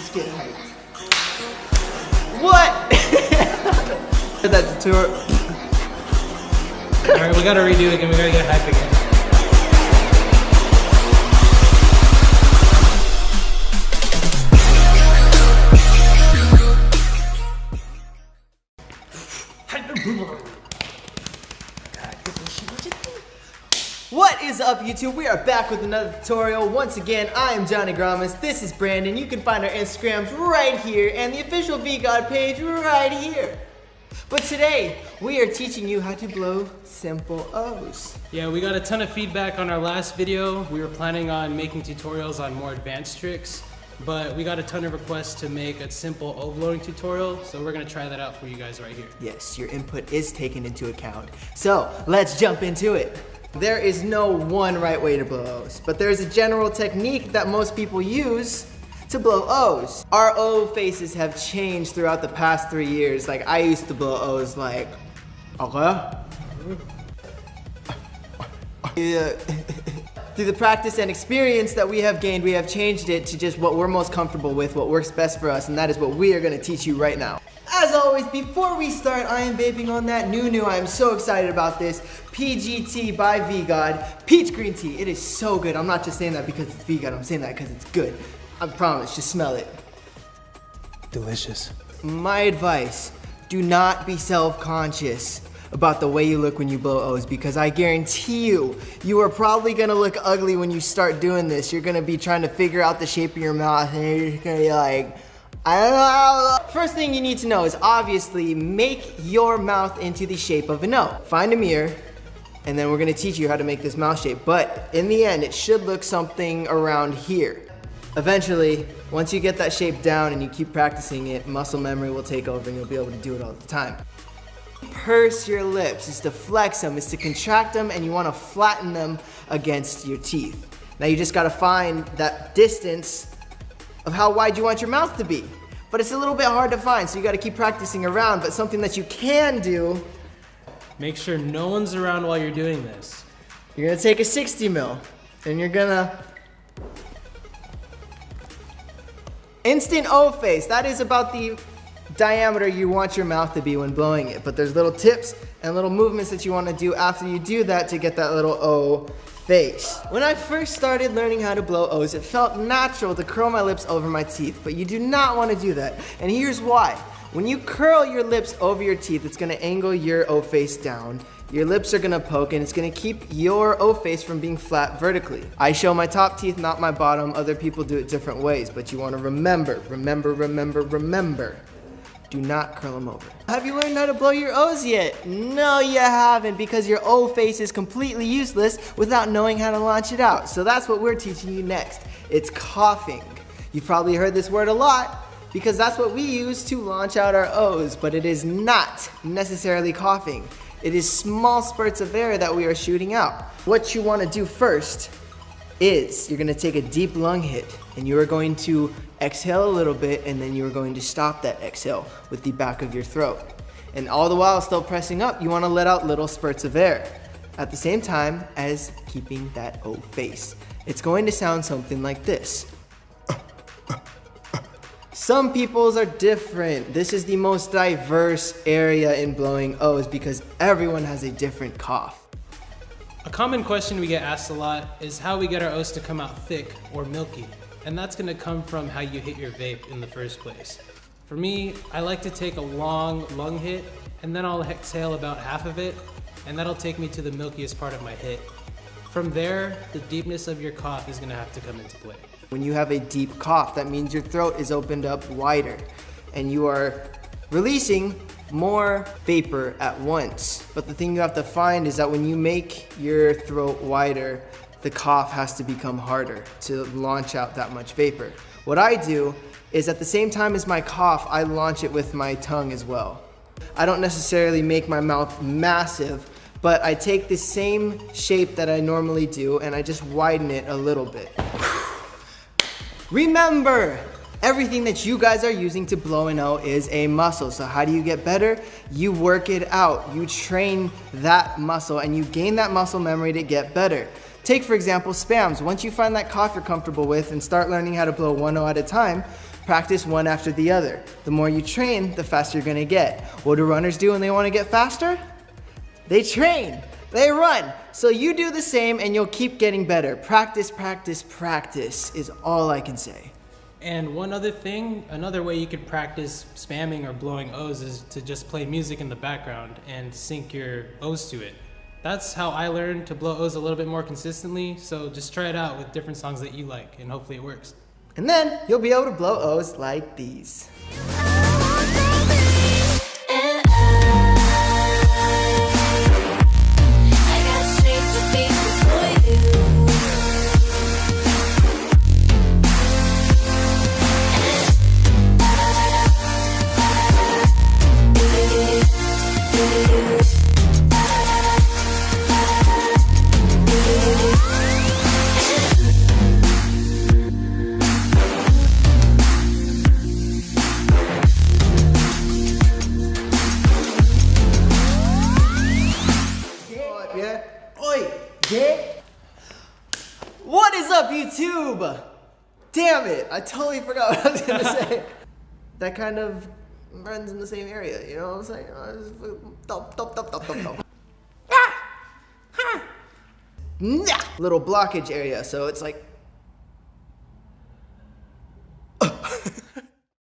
Let's get hyped. What? That tutorial. Alright, we gotta redo it again. We gotta get hype again. What is up, YouTube? We are back with another tutorial. Once again, I am Johnny Grommas. This is Brandon. You can find our Instagrams right here and the official VGod page right here. But today, we are teaching you how to blow simple O's. Yeah, we got a ton of feedback on our last video. We were planning on making tutorials on more advanced tricks, but we got a ton of requests to make a simple O blowing tutorial, so we're gonna try that out for you guys right here. Yes, your input is taken into account. So, let's jump into it. There is no one right way to blow O's, but there's a general technique that most people use to blow O's. Our O faces have changed throughout the past 3 years. Like, I used to blow O's like, okay. Yeah. Through the practice and experience that we have gained, we have changed it to just what we're most comfortable with, what works best for us, and that is what we are gonna teach you right now. As always, before we start, I am vaping on that new. I am so excited about this PGT by VGod Peach Green Tea. It is so good. I'm not just saying that because it's VGod, I'm saying that because it's good. I promise, just smell it. Delicious. My advice, do not be self-conscious about the way you look when you blow O's, because I guarantee you, you are probably gonna look ugly when you start doing this. You're gonna be trying to figure out the shape of your mouth and you're just gonna be like, I don't know. First thing you need to know is obviously make your mouth into the shape of an O. Find a mirror, and then we're gonna teach you how to make this mouth shape. But in the end, it should look something around here. Eventually, once you get that shape down and you keep practicing it, muscle memory will take over and you'll be able to do it all the time. Purse your lips is to flex them, is to contract them, and you wanna flatten them against your teeth. Now you just gotta find that distance of how wide you want your mouth to be. But it's a little bit hard to find, so you gotta keep practicing around, but something that you can do. Make sure no one's around while you're doing this. You're gonna take a 60 mil, and you're gonna instant O face. That is about the diameter you want your mouth to be when blowing it, but there's little tips and little movements that you wanna do after you do that to get that little O face. When I first started learning how to blow O's, it felt natural to curl my lips over my teeth, but you do not want to do that. And here's why. When you curl your lips over your teeth, it's gonna angle your O face down. Your lips are gonna poke and it's gonna keep your O face from being flat vertically. I show my top teeth, not my bottom. Other people do it different ways, but you wanna remember. Do not curl them over. Have you learned how to blow your O's yet? No, you haven't, because your O face is completely useless without knowing how to launch it out. So that's what we're teaching you next. It's coughing. You've probably heard this word a lot because that's what we use to launch out our O's, but it is not necessarily coughing. It is small spurts of air that we are shooting out. What you want to do first is you're going to take a deep lung hit and you are going to exhale a little bit, and then you're going to stop that exhale with the back of your throat. And all the while still pressing up, you want to let out little spurts of air at the same time as keeping that O face. It's going to sound something like this. Some people's are different. This is the most diverse area in blowing O's because everyone has a different cough. A common question we get asked a lot is how we get our O's to come out thick or milky. And that's gonna come from how you hit your vape in the first place. For me, I like to take a long lung hit, and then I'll exhale about half of it, and that'll take me to the milkiest part of my hit. From there, the deepness of your cough is gonna have to come into play. When you have a deep cough, that means your throat is opened up wider, and you are releasing more vapor at once. But the thing you have to find is that when you make your throat wider, the cough has to become harder to launch out that much vapor. What I do is at the same time as my cough, I launch it with my tongue as well. I don't necessarily make my mouth massive, but I take the same shape that I normally do and I just widen it a little bit. Remember, everything that you guys are using to blow an O is a muscle. So how do you get better? You work it out. You train that muscle and you gain that muscle memory to get better. Take, for example, spams. Once you find that cough you're comfortable with and start learning how to blow one O at a time, Practice one after the other. The more you train, the faster you're gonna get. What do runners do when they wanna get faster? They train, they run. So you do the same and you'll keep getting better. Practice, practice, practice is all I can say. And one other thing, another way you could practice spamming or blowing O's is to just play music in the background and sync your O's to it. That's how I learned to blow O's a little bit more consistently, so just try it out with different songs that you like, and hopefully it works. And then you'll be able to blow O's like these. What is up, YouTube? Damn it, I totally forgot what I was gonna say. That kind of runs in the same area, you know what I'm saying? Little blockage area, so it's like